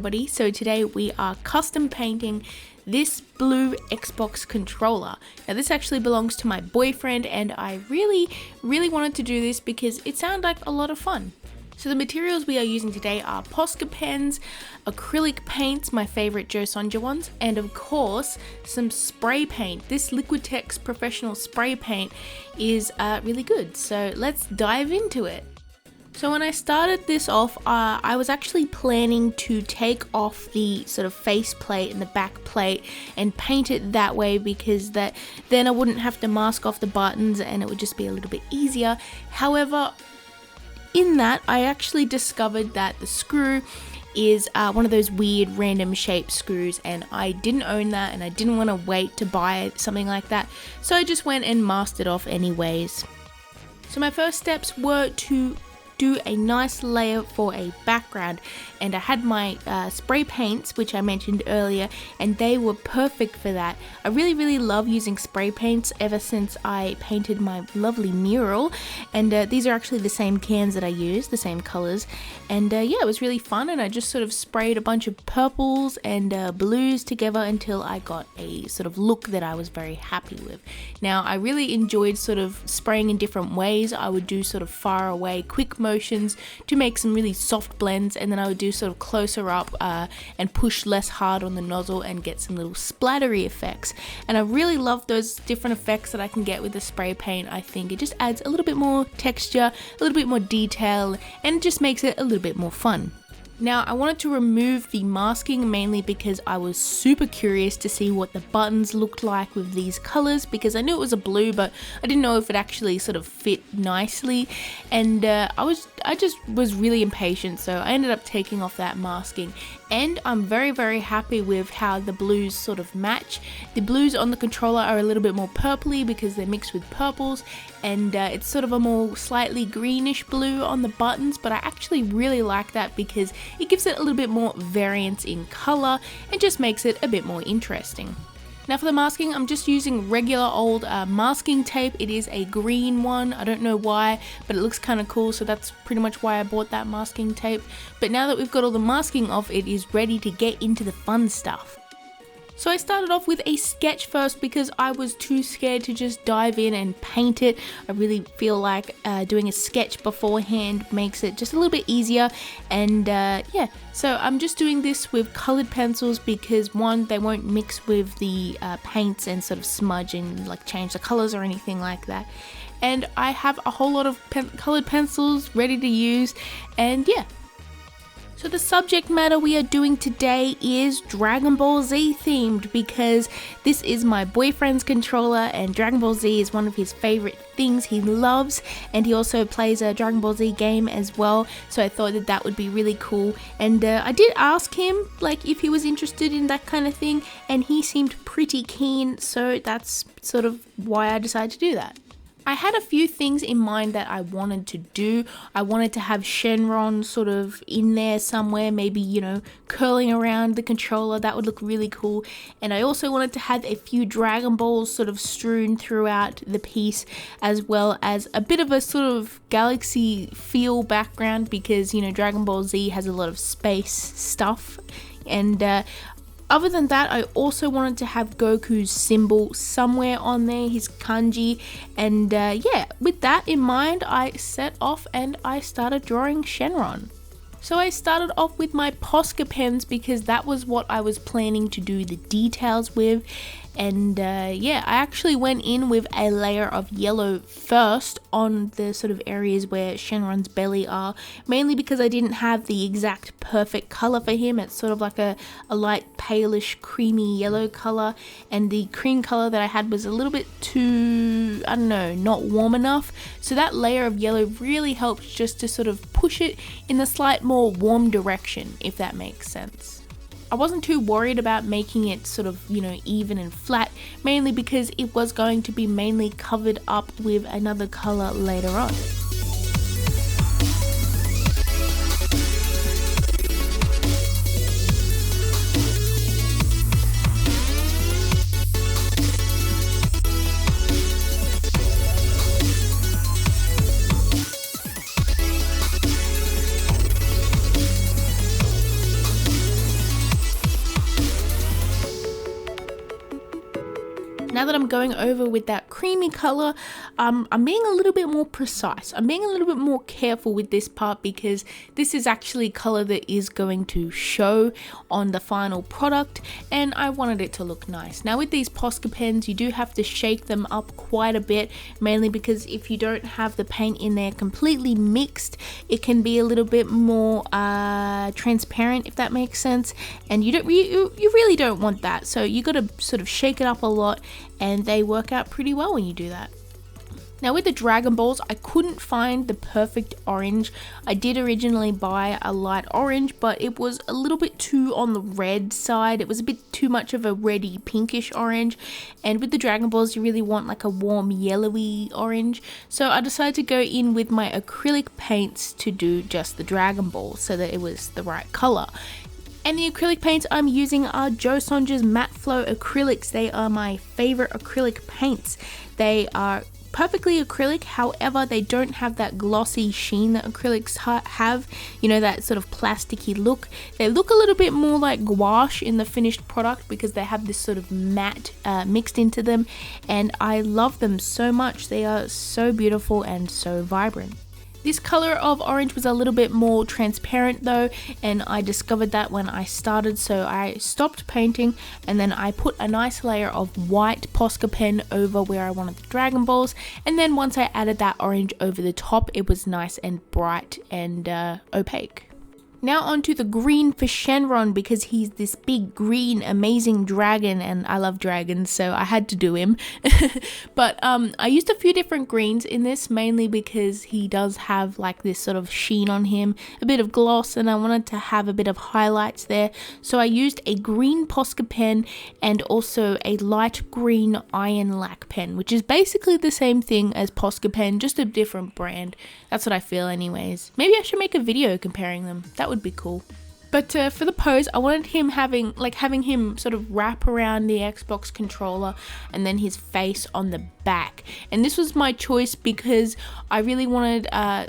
everybody. So today we are custom painting this blue Xbox controller. Now this actually belongs to my boyfriend and I really wanted to do this because it sounded like a lot of fun. So the materials we are using today are Posca pens, acrylic paints, my favorite sonja ones, and of course some spray paint. This Liquitex professional spray paint is really good, so let's dive into it. So when I started this off, I was actually planning to take off the sort of face plate and the back plate and paint it that way because then I wouldn't have to mask off the buttons and it would just be a little bit easier. However, in that, I actually discovered that the screw is one of those weird random shaped screws, and I didn't own that and I didn't want to wait to buy something like that, so I just went and masked it off anyways. So my first steps were to do a nice layer for a background, and I had my spray paints, which I mentioned earlier, and they were perfect for that. I really love using spray paints ever since I painted my lovely mural, and these are actually the same cans that I use, the same colors, and yeah, it was really fun, and I just sort of sprayed a bunch of purples and blues together until I got a sort of look that I was very happy with. Now I really enjoyed sort of spraying in different ways. I would do sort of far away quick motions to make some really soft blends, and then I would do sort of closer up and push less hard on the nozzle and get some little splattery effects. And I really love those different effects that I can get with the spray paint. I think it just adds a little bit more texture, a little bit more detail, and it just makes it a little bit more fun. Now I wanted to remove the masking mainly because I was super curious to see what the buttons looked like with these colors, because I knew it was a blue but I didn't know if it actually sort of fit nicely, and I just was really impatient, so I ended up taking off that masking, and I'm very happy with how the blues sort of match. The blues on the controller are a little bit more purpley because they're mixed with purples, and it's sort of a more slightly greenish blue on the buttons, but I actually really like that because it gives it a little bit more variance in color and just makes it a bit more interesting. Now for the masking, I'm just using regular old masking tape. It is a green one. I don't know why, but it looks kind of cool, so that's pretty much why I bought that masking tape. But now that we've got all the masking off, it is ready to get into the fun stuff. So I started off with a sketch first because I was too scared to just dive in and paint it. I really feel like doing a sketch beforehand makes it just a little bit easier, and yeah, so I'm just doing this with colored pencils because one, they won't mix with the paints and sort of smudge and like change the colors or anything like that. And I have a whole lot of colored pencils ready to use, and yeah. So the subject matter we are doing today is Dragon Ball Z themed because this is my boyfriend's controller and Dragon Ball Z is one of his favorite things he loves, and he also plays a Dragon Ball Z game as well, so I thought that that would be really cool. And I did ask him like if he was interested in that kind of thing, and he seemed pretty keen, so that's sort of why I decided to do that. I had a few things in mind that I wanted to do. I wanted to have Shenron sort of in there somewhere, maybe, you know, curling around the controller. That would look really cool. And I also wanted to have a few Dragon Balls sort of strewn throughout the piece, as well as a bit of a sort of galaxy feel background because, you know, Dragon Ball Z has a lot of space stuff. And other than that, I also wanted to have Goku's symbol somewhere on there, his kanji, and yeah, with that in mind, I set off and I started drawing Shenron. So I started off with my Posca pens because that was what I was planning to do the details with. And yeah, I actually went in with a layer of yellow first on the sort of areas where Shenron's belly are, mainly because I didn't have the exact perfect color for him. It's sort of like a light palish creamy yellow color, and the cream color that I had was a little bit too, I don't know, not warm enough. So that layer of yellow really helped just to sort of push it in a slight more warm direction, if that makes sense. I wasn't too worried about making it sort of, you know, even and flat, mainly because it was going to be mainly covered up with another color later on. Now that I'm going over with that creamy color, I'm being a little bit more precise. I'm being a little bit more careful with this part because this is actually color that is going to show on the final product, and I wanted it to look nice. Now with these Posca pens, you do have to shake them up quite a bit, mainly because if you don't have the paint in there completely mixed, it can be a little bit more transparent, if that makes sense, and you really don't want that. So you got to sort of shake it up a lot, and they work out pretty well when you do that. Now with the Dragon Balls, I couldn't find the perfect orange. I did originally buy a light orange, but it was a little bit too on the red side. It was a bit too much of a reddy pinkish orange, and with the Dragon Balls you really want like a warm yellowy orange. So I decided to go in with my acrylic paints to do just the Dragon Balls so that it was the right color. And the acrylic paints I'm using are Joe Sonja's Matte Flow acrylics. They are my favorite acrylic paints. They are perfectly acrylic, however they don't have that glossy sheen that acrylics have, you know, that sort of plasticky look. They look a little bit more like gouache in the finished product because they have this sort of matte mixed into them, and I love them so much. They are so beautiful and so vibrant. This color of orange was a little bit more transparent though, and I discovered that when I started, so I stopped painting and then I put a nice layer of white Posca pen over where I wanted the Dragon Balls, and then once I added that orange over the top, it was nice and bright and opaque. Now onto the green for Shenron, because he's this big green amazing dragon and I love dragons, so I had to do him. But I used a few different greens in this, mainly because he does have like this sort of sheen on him, a bit of gloss, and I wanted to have a bit of highlights there. So I used a green Posca pen and also a light green iron lac pen, which is basically the same thing as Posca pen, just a different brand. That's what I feel anyways. Maybe I should make a video comparing them. That would be cool. But for the pose, I wanted him having him sort of wrap around the Xbox controller and then his face on the back. And this was my choice because I really wanted I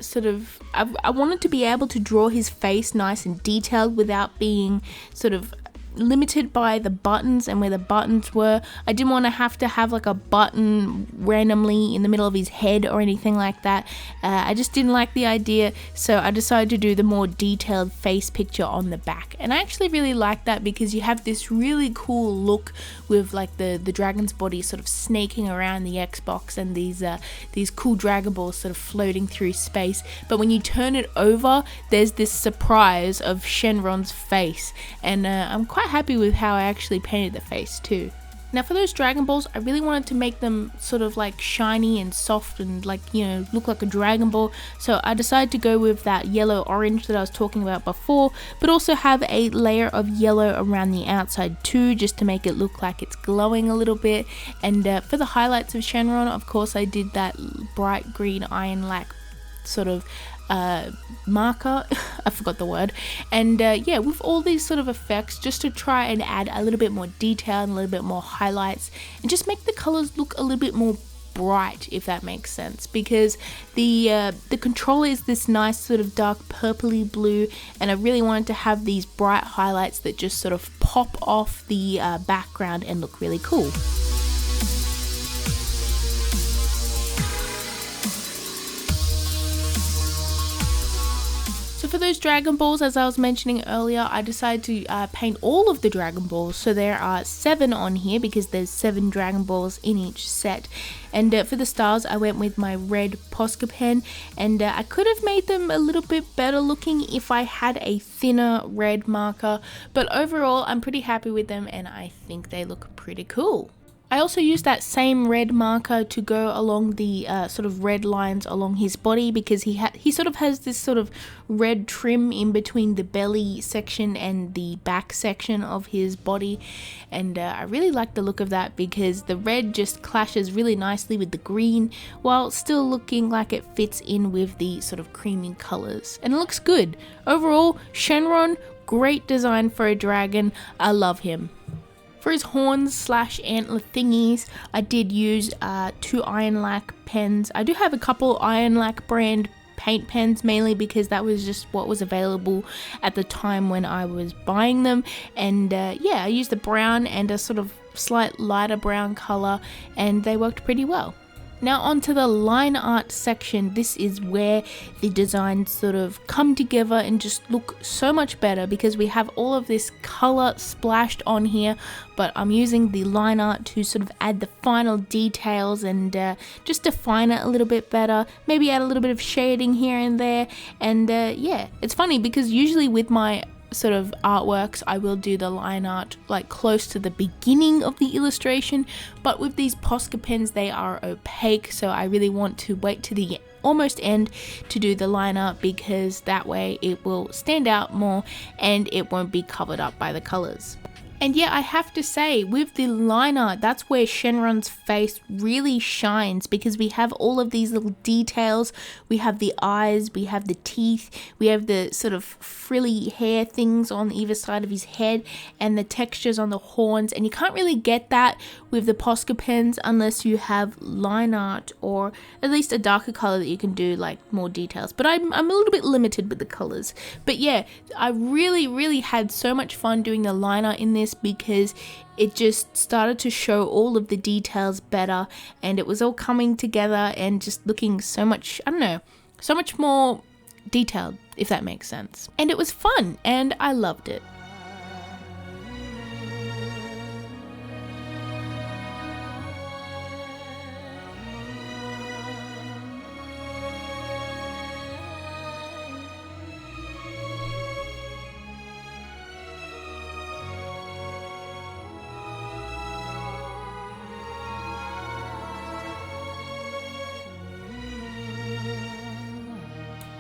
wanted to be able to draw his face nice and detailed without being sort of limited by the buttons and where the buttons were. I didn't want to have like a button randomly in the middle of his head or anything like that. I just didn't like the idea, so I decided to do the more detailed face picture on the back, and I actually really like that because you have this really cool look with like the dragon's body sort of snaking around the Xbox and these cool Dragon Balls sort of floating through space. But when you turn it over, there's this surprise of Shenron's face, and I'm quite happy with how I actually painted the face too. Now for those Dragon Balls, I really wanted to make them sort of like shiny and soft and like, you know, look like a Dragon Ball. So I decided to go with that yellow orange that I was talking about before, but also have a layer of yellow around the outside too, just to make it look like it's glowing a little bit. And for the highlights of Shenron, of course, I did that bright green iron lac sort of marker, I forgot the word, and yeah, with all these sort of effects, just to try and add a little bit more detail and a little bit more highlights and just make the colors look a little bit more bright, if that makes sense, because the controller is this nice sort of dark purpley blue, and I really wanted to have these bright highlights that just sort of pop off the background and look really cool. So for those Dragon Balls, as I was mentioning earlier, I decided to paint all of the Dragon Balls. So there are 7 on here because there's 7 Dragon Balls in each set. And for the stars, I went with my red Posca pen, and I could have made them a little bit better looking if I had a thinner red marker. But overall, I'm pretty happy with them, and I think they look pretty cool. I also used that same red marker to go along the sort of red lines along his body, because he sort of has this sort of red trim in between the belly section and the back section of his body, and I really like the look of that because the red just clashes really nicely with the green while still looking like it fits in with the sort of creamy colors, and it looks good. Overall, Shenron, great design for a dragon. I love him. For his horns / antler thingies, I did use 2 iron lac pens. I do have a couple iron lac brand paint pens, mainly because that was just what was available at the time when I was buying them. And yeah, I used the brown and a sort of slight lighter brown color, and they worked pretty well. Now onto the line art section. This is where the designs sort of come together and just look so much better, because we have all of this color splashed on here, but I'm using the line art to sort of add the final details and just define it a little bit better, maybe add a little bit of shading here and there. And yeah, it's funny because usually with my sort of artworks I will do the line art like close to the beginning of the illustration, but with these Posca pens they are opaque, so I really want to wait to the almost end to do the line art, because that way it will stand out more and it won't be covered up by the colors. And yeah, I have to say, with the line art, that's where Shenron's face really shines, because we have all of these little details. We have the eyes, we have the teeth, we have the sort of frilly hair things on either side of his head, and the textures on the horns. And you can't really get that with the Posca pens unless you have line art, or at least a darker color that you can do like more details. But I'm a little bit limited with the colors. But yeah, I really had so much fun doing the line art in this, because it just started to show all of the details better, and it was all coming together and just looking so much, I don't know, so much more detailed, if that makes sense. And it was fun and I loved it.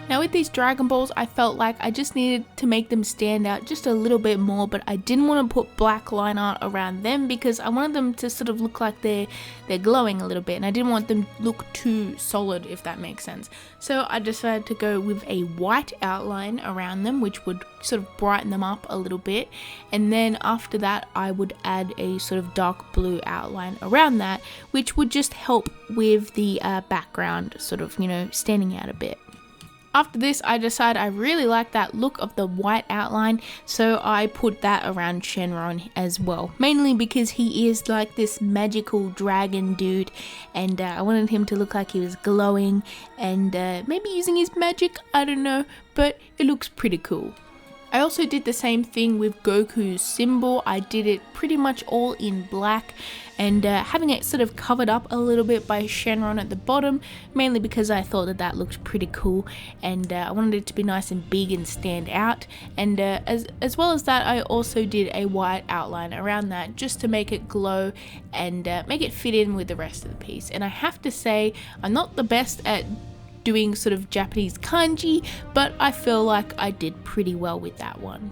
Now with these Dragon Balls, I felt like I just needed to make them stand out just a little bit more, but I didn't want to put black line art around them because I wanted them to sort of look like they're glowing a little bit, and I didn't want them to look too solid, if that makes sense. So I decided to go with a white outline around them, which would sort of brighten them up a little bit, and then after that I would add a sort of dark blue outline around that, which would just help with the background sort of, you know, standing out a bit. After this, I decided I really like that look of the white outline, so I put that around Shenron as well. Mainly because he is like this magical dragon dude, and I wanted him to look like he was glowing and maybe using his magic, I don't know, but it looks pretty cool. I also did the same thing with Goku's symbol. I did it pretty much all in black, and having it sort of covered up a little bit by Shenron at the bottom, mainly because I thought that that looked pretty cool, and I wanted it to be nice and big and stand out. And as well as that, I also did a white outline around that just to make it glow and make it fit in with the rest of the piece. And I have to say, I'm not the best at doing sort of Japanese kanji, but I feel like I did pretty well with that one.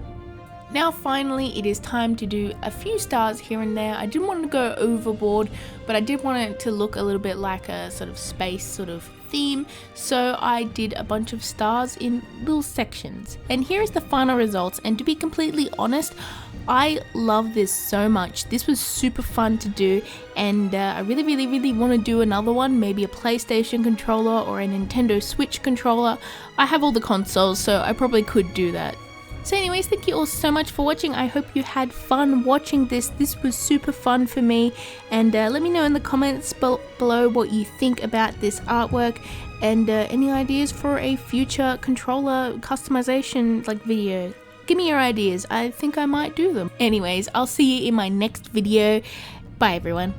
Now finally, it is time to do a few stars here and there. I didn't want to go overboard, but I did want it to look a little bit like a sort of space sort of theme, so I did a bunch of stars in little sections. And here is the final results, and to be completely honest, I love this so much. This was super fun to do, and I really want to do another one, maybe a PlayStation controller or a Nintendo Switch controller. I have all the consoles, so I probably could do that. So anyways, thank you all so much for watching. I hope you had fun watching this. This was super fun for me, and let me know in the comments below what you think about this artwork, and any ideas for a future controller customization like video. Give me your ideas. I think I might do them. Anyways, I'll see you in my next video. Bye everyone.